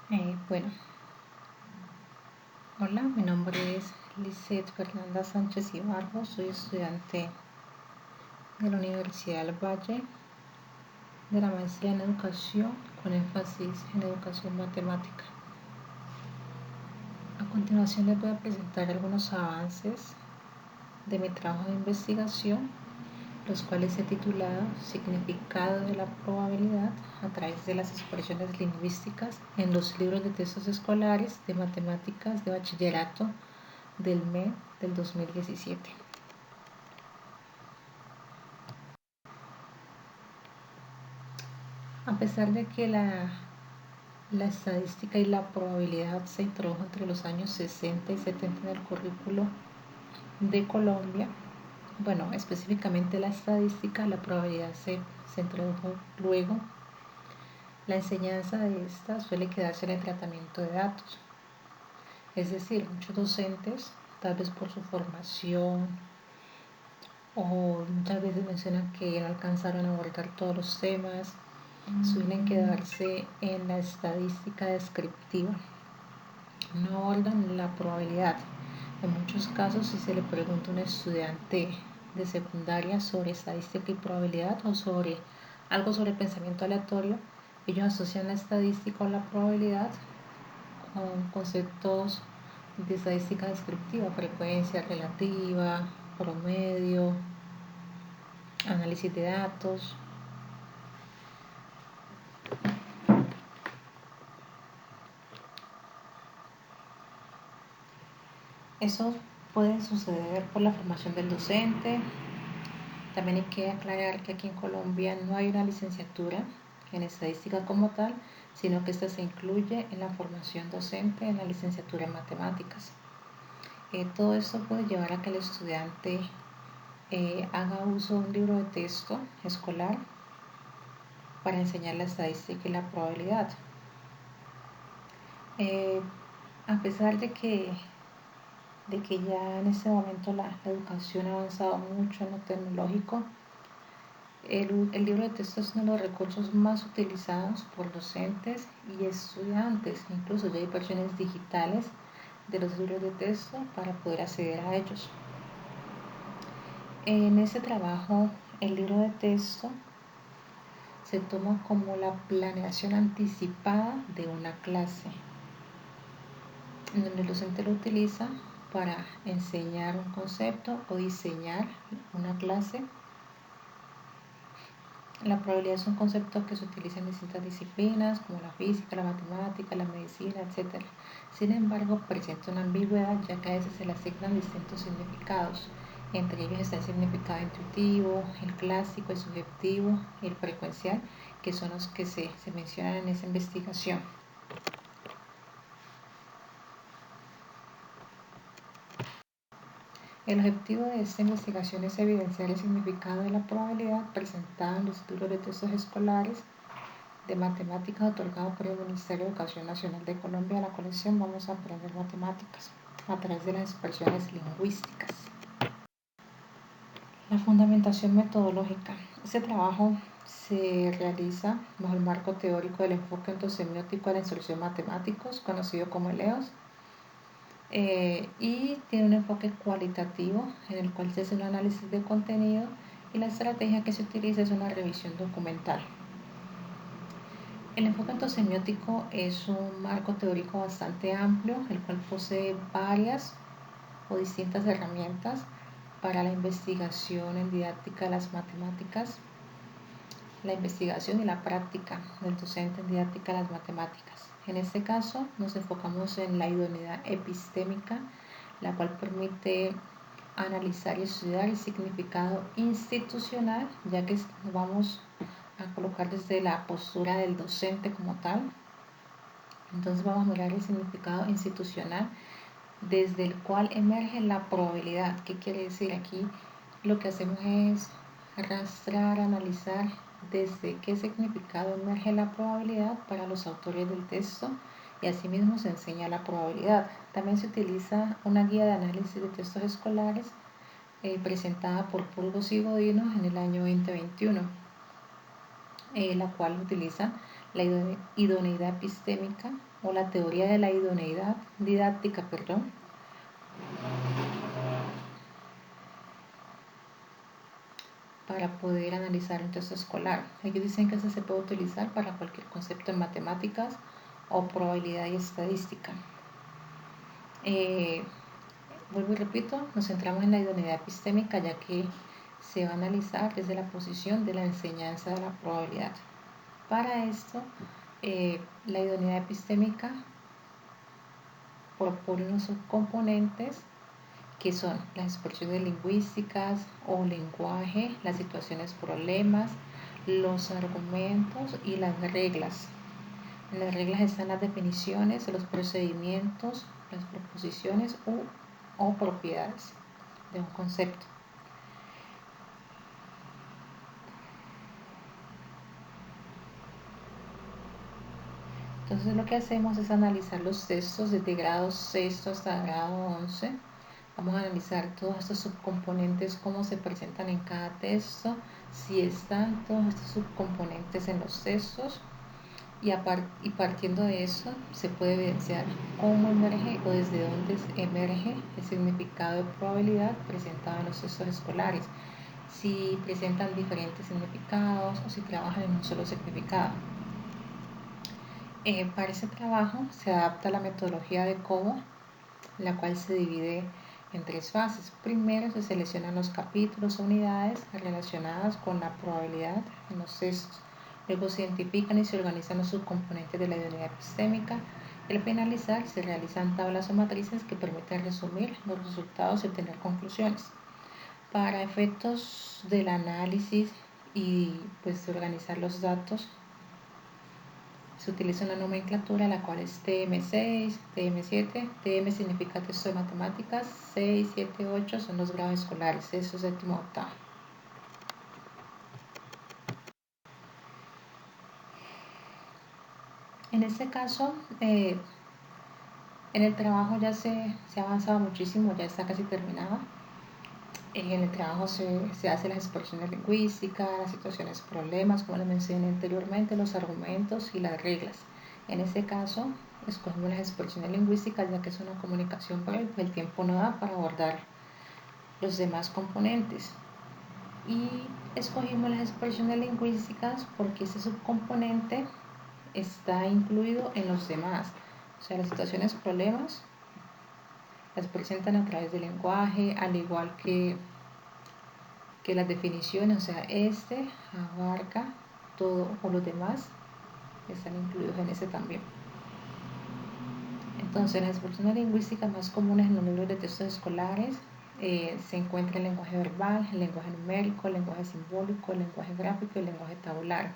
Bueno, hola, mi nombre es Lisette Fernanda Sánchez Ibarbo, soy estudiante de la Universidad del Valle de la maestría en educación con énfasis en educación matemática. A continuación les voy a presentar algunos avances de mi trabajo de investigación, los cuales he titulado Significado de la probabilidad a través de las expresiones lingüísticas en los libros de textos escolares de matemáticas de bachillerato del MED del 2017. A pesar de que la estadística y la probabilidad se introdujo entre los años 60 y 70 en el currículo de Colombia, bueno, específicamente la estadística, la probabilidad se introdujo luego. La enseñanza de esta suele quedarse en el tratamiento de datos. Es decir, muchos docentes, tal vez por su formación o muchas veces mencionan que no alcanzaron a abordar todos los temas, suelen quedarse en la estadística descriptiva, no abordan la probabilidad. En muchos casos, si se le pregunta a un estudiante de secundaria sobre estadística y probabilidad o sobre algo sobre pensamiento aleatorio, ellos asocian la estadística o la probabilidad con conceptos de estadística descriptiva, frecuencia relativa, promedio, análisis de datos. Eso puede suceder por la formación del docente. También hay que aclarar que aquí en Colombia no hay una licenciatura en estadística como tal, sino que esta se incluye en la formación docente en la licenciatura en matemáticas. Todo esto puede llevar a que el estudiante haga uso de un libro de texto escolar para enseñar la estadística y la probabilidad. A pesar de que ya en este momento la educación ha avanzado mucho en lo tecnológico, el libro de texto es uno de los recursos más utilizados por docentes y estudiantes. Incluso ya hay versiones digitales de los libros de texto para poder acceder a ellos. En ese trabajo, el libro de texto se toma como la planeación anticipada de una clase, en donde el docente lo utiliza para enseñar un concepto o diseñar una clase. La probabilidad es un concepto que se utiliza en distintas disciplinas como la física, la matemática, la medicina, etc. Sin embargo, presenta una ambigüedad, ya que a veces se le asignan distintos significados. Entre ellos está el significado intuitivo, el clásico, el subjetivo y el frecuencial, que son los que se mencionan en esa investigación. El objetivo de esta investigación es evidenciar el significado de la probabilidad presentada en los libros de textos escolares de matemáticas otorgado por el Ministerio de Educación Nacional de Colombia. En la colección Vamos a aprender matemáticas a través de las expresiones lingüísticas. La fundamentación metodológica. Este trabajo se realiza bajo el marco teórico del enfoque ontosemiótico de la instrucción matemáticos, conocido como el EOS, y tiene un enfoque cualitativo en el cual se hace un análisis de contenido y la estrategia que se utiliza es una revisión documental. El enfoque ontosemiótico es un marco teórico bastante amplio, el cual posee varias o distintas herramientas para la investigación en didáctica de las matemáticas, la investigación y la práctica del docente en didáctica de las matemáticas. En este caso nos enfocamos en la idoneidad epistémica, la cual permite analizar y estudiar el significado institucional, ya que nos vamos a colocar desde la postura del docente como tal. Entonces vamos a mirar el significado institucional desde el cual emerge la probabilidad. ¿Qué quiere decir? Aquí lo que hacemos es rastrear, analizar desde qué significado emerge la probabilidad para los autores del texto y asimismo se enseña la probabilidad. También se utiliza una guía de análisis de textos escolares presentada por Burgos y Godino en el año 2021. la cual utiliza la idoneidad epistémica o la teoría de la idoneidad didáctica, para poder analizar un texto escolar. Ellos dicen que eso se puede utilizar para cualquier concepto en matemáticas o probabilidad y estadística. Vuelvo y repito, nos centramos en la idoneidad epistémica, ya que se va a analizar desde la posición de la enseñanza de la probabilidad. Para esto, la idoneidad epistémica propone unos subcomponentes que son las expresiones lingüísticas o lenguaje, las situaciones problemas, los argumentos y las reglas. En las reglas están las definiciones, los procedimientos, las proposiciones o propiedades de un concepto. Entonces lo que hacemos es analizar los textos desde grado sexto hasta grado 11. Vamos a analizar todos estos subcomponentes, cómo se presentan en cada texto, si están todos estos subcomponentes en los textos, y partiendo de eso se puede evidenciar cómo emerge o desde dónde emerge el significado de probabilidad presentado en los textos escolares, si presentan diferentes significados o si trabajan en un solo significado. Para ese trabajo se adapta la metodología de Cobo, la cual se divide en 3 fases. Primero se seleccionan los capítulos o unidades relacionadas con la probabilidad en los textos. Luego se identifican y se organizan los subcomponentes de la idoneidad epistémica. Y al finalizar se realizan tablas o matrices que permiten resumir los resultados y obtener conclusiones. Para efectos del análisis y de organizar los datos, se utiliza una nomenclatura la cual es TM6, TM7. TM significa texto de matemáticas, 6, 7, 8 son los grados escolares, sexto, séptimo, octavo. En este caso, en el trabajo ya se ha avanzado muchísimo, ya está casi terminado. En el trabajo se hacen las expresiones lingüísticas, las situaciones, problemas, como les mencioné anteriormente, los argumentos y las reglas. En este caso, escogemos las expresiones lingüísticas ya que es una comunicación breve, el tiempo no da para abordar los demás componentes. Y escogimos las expresiones lingüísticas porque ese subcomponente está incluido en los demás. O sea, las situaciones, problemas las presentan a través del lenguaje, al igual que las definiciones, o sea, abarca todo, o los demás están incluidos en ese también. Entonces, las expresiones lingüísticas más comunes en los libros de textos escolares se encuentra el lenguaje verbal, el lenguaje numérico, el lenguaje simbólico, el lenguaje gráfico y el lenguaje tabular.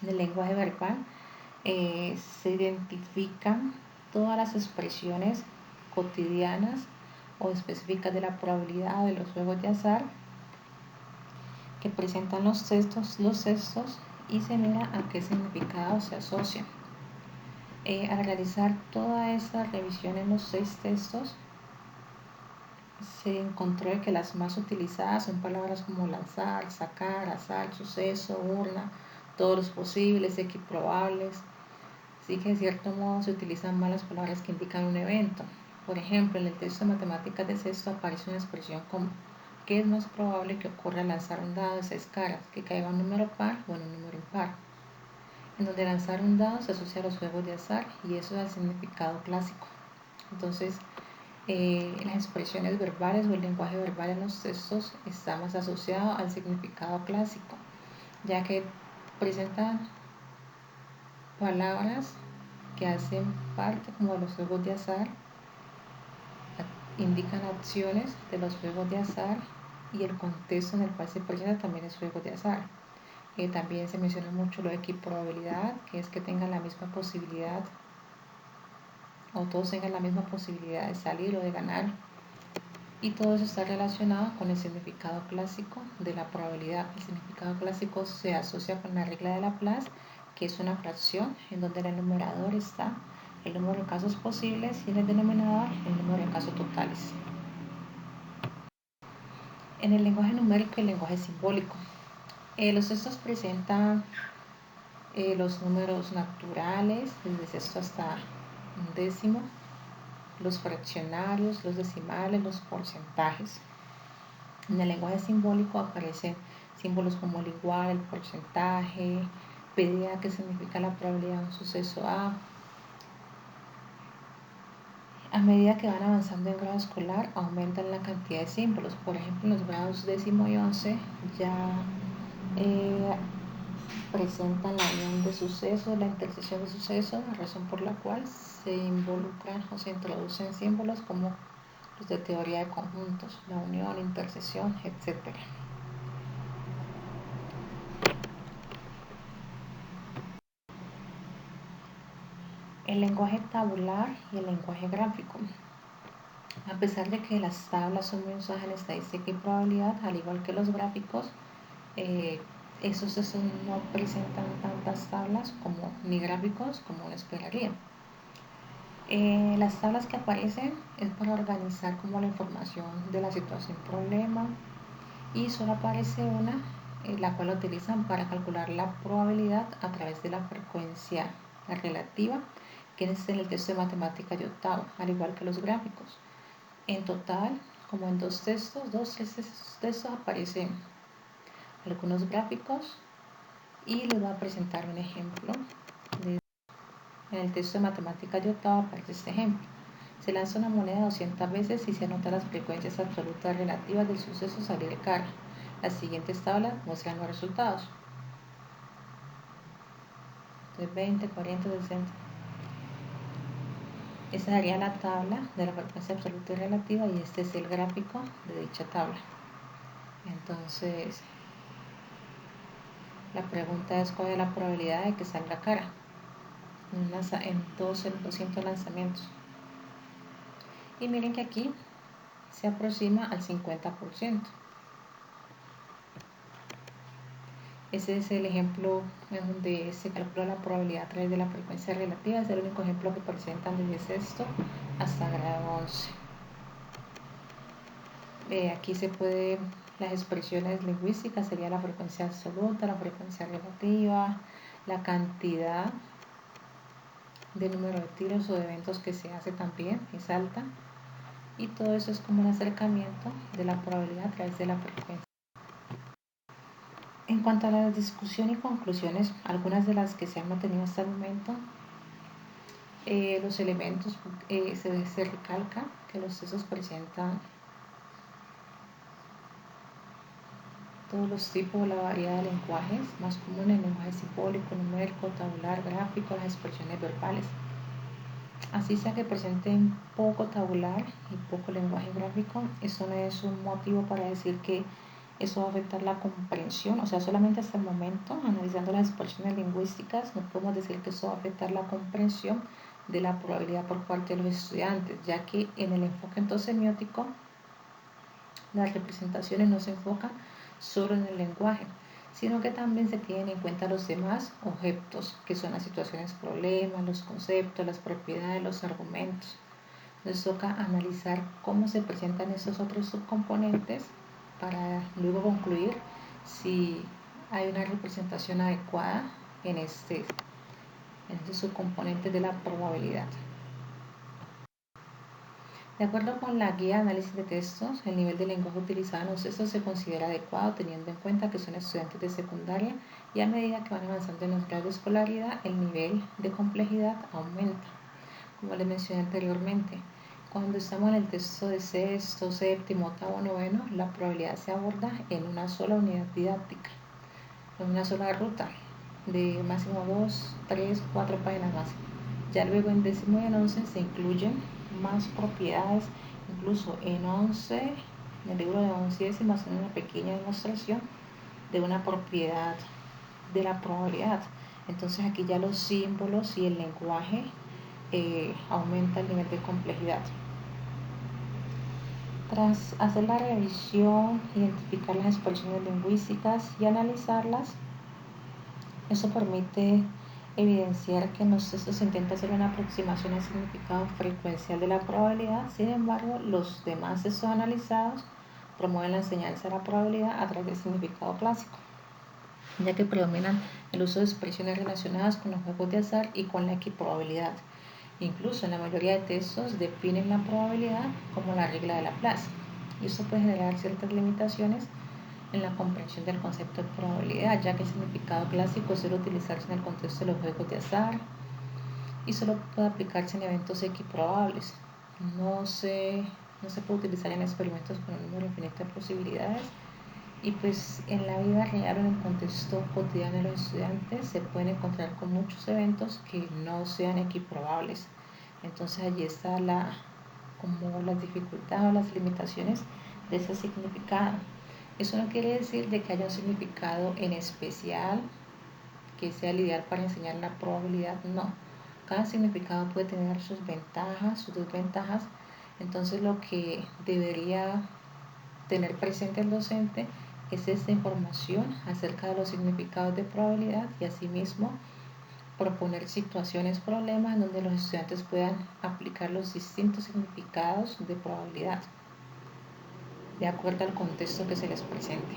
En el lenguaje verbal se identifican todas las expresiones cotidianas o específicas de la probabilidad o de los juegos de azar que presentan los textos y se mira a qué significado se asocian. Al realizar toda esta revisión en los 6 textos, se encontró que las más utilizadas son palabras como lanzar, sacar, azar, suceso, urna, todos los posibles, equiprobables. Así que de cierto modo se utilizan más las palabras que indican un evento. Por ejemplo, en el texto de matemáticas de sexto aparece una expresión como ¿qué es más probable que ocurra al lanzar un dado de 6 caras? ¿Que caiga un número par o un número impar? En donde lanzar un dado se asocia a los juegos de azar y eso es el significado clásico. Entonces, las expresiones verbales o el lenguaje verbal en los textos está más asociado al significado clásico, ya que presentan palabras que hacen parte como de los juegos de azar, indican acciones de los juegos de azar y el contexto en el cual se presenta también es juegos de azar. También se menciona mucho lo de equiprobabilidad, que es que tengan la misma posibilidad o todos tengan la misma posibilidad de salir o de ganar, y todo eso está relacionado con el significado clásico de la probabilidad. El significado clásico se asocia con la regla de Laplace, que es una fracción en donde en el numerador está el número de casos posibles y en el denominador el número de casos totales. En el lenguaje numérico y el lenguaje simbólico, Los textos presentan los números naturales, desde sexto hasta un décimo, los fraccionarios, los decimales, los porcentajes. En el lenguaje simbólico aparecen símbolos como el igual, el porcentaje, PDA, que significa la probabilidad de un suceso A. A medida que van avanzando en grado escolar, aumentan la cantidad de símbolos. Por ejemplo, en los grados décimo y 11 ya presentan la unión de sucesos, la intersección de sucesos, la razón por la cual se involucran o se introducen símbolos como los de teoría de conjuntos, la unión, intersección, etc. El lenguaje tabular y el lenguaje gráfico. A pesar de que las tablas son muy usadas en estadística y probabilidad, al igual que los gráficos, esos no presentan tantas tablas como, ni gráficos como uno esperaría. Las tablas que aparecen es para organizar como la información de la situación problema, y solo aparece una, la cual utilizan para calcular la probabilidad a través de la frecuencia relativa, que es en el texto de matemática de octavo, al igual que los gráficos. En total, como en dos, tres textos aparecen algunos gráficos, y les voy a presentar un ejemplo. En el texto de matemática de octavo aparece este ejemplo. Se lanza una moneda 200 veces y se anotan las frecuencias absolutas relativas del suceso salir de cara. Las siguientes tablas muestran los resultados. Entonces 20, 40, 60. Esa sería la tabla de la frecuencia absoluta y relativa, y este es el gráfico de dicha tabla. Entonces, la pregunta es: ¿cuál es la probabilidad de que salga cara en 200 lanzamientos? Y miren que aquí se aproxima al 50%. Ese es el ejemplo en donde se calcula la probabilidad a través de la frecuencia relativa. Es el único ejemplo que presentan desde sexto hasta grado 11. Aquí se puede, las expresiones lingüísticas sería la frecuencia absoluta, la frecuencia relativa, la cantidad de número de tiros o de eventos que se hace también es alta, y todo eso es como un acercamiento de la probabilidad a través de la frecuencia. En cuanto a la discusión y conclusiones, algunas de las que se han mantenido hasta el momento, los elementos, se recalca que los textos presentan todos los tipos o la variedad de lenguajes más comunes: el lenguaje simbólico, numérico, tabular, gráfico, las expresiones verbales. Así sea que presenten poco tabular y poco lenguaje gráfico, eso no es un motivo para decir que eso va a afectar la comprensión. O sea, solamente hasta el momento, analizando las expresiones lingüísticas, no podemos decir que eso va a afectar la comprensión de la probabilidad por parte de los estudiantes, ya que en el enfoque entonces semiótico, las representaciones no se enfocan solo en el lenguaje, sino que también se tienen en cuenta los demás objetos, que son las situaciones problemas, los conceptos, las propiedades, los argumentos. Nos toca analizar cómo se presentan esos otros subcomponentes para luego concluir si hay una representación adecuada en este subcomponente de la probabilidad. De acuerdo con la guía de análisis de textos, el nivel de lenguaje utilizado en los textos se considera adecuado, teniendo en cuenta que son estudiantes de secundaria, y a medida que van avanzando en los grados de escolaridad, el nivel de complejidad aumenta. Como les mencioné anteriormente, cuando estamos en el texto de sexto, séptimo, octavo, noveno, la probabilidad se aborda en una sola unidad didáctica, en una sola ruta de máximo 2, 3, 4 páginas más. Ya luego en décimo y en 11 se incluyen más propiedades, incluso en 11, en el libro de 11 décimas, haciendo una pequeña demostración de una propiedad de la probabilidad. Entonces aquí ya los símbolos y el lenguaje aumenta el nivel de complejidad. Tras hacer la revisión, identificar las expresiones lingüísticas y analizarlas, eso permite evidenciar que en los textos se intenta hacer una aproximación al significado frecuencial de la probabilidad. Sin embargo, los demás textos analizados promueven la enseñanza de la probabilidad a través del significado clásico. ya que predominan el uso de expresiones relacionadas con los juegos de azar y con la equiprobabilidad. Incluso en la mayoría de textos definen la probabilidad como la regla de Laplace, y esto puede generar ciertas limitaciones en la comprensión del concepto de probabilidad, ya que el significado clásico suele utilizarse en el contexto de los juegos de azar y solo puede aplicarse en eventos equiprobables. No se puede utilizar en experimentos con un número infinito de posibilidades, y pues en la vida real o en el contexto cotidiano de los estudiantes se pueden encontrar con muchos eventos que no sean equiprobables. Entonces allí está como las dificultades o las limitaciones de ese significado. Eso no quiere decir de que haya un significado en especial que sea el ideal para enseñar la probabilidad, no. Cada significado puede tener sus ventajas, sus desventajas. Entonces lo que debería tener presente el docente es esta información acerca de los significados de probabilidad, y asimismo proponer situaciones, problemas donde los estudiantes puedan aplicar los distintos significados de probabilidad de acuerdo al contexto que se les presente.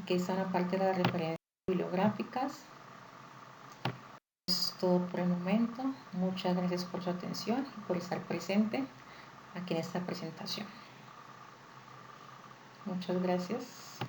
Aquí está una parte de las referencias bibliográficas. Es todo por el momento. Muchas gracias por su atención y por estar presente aquí en esta presentación. Muchas gracias.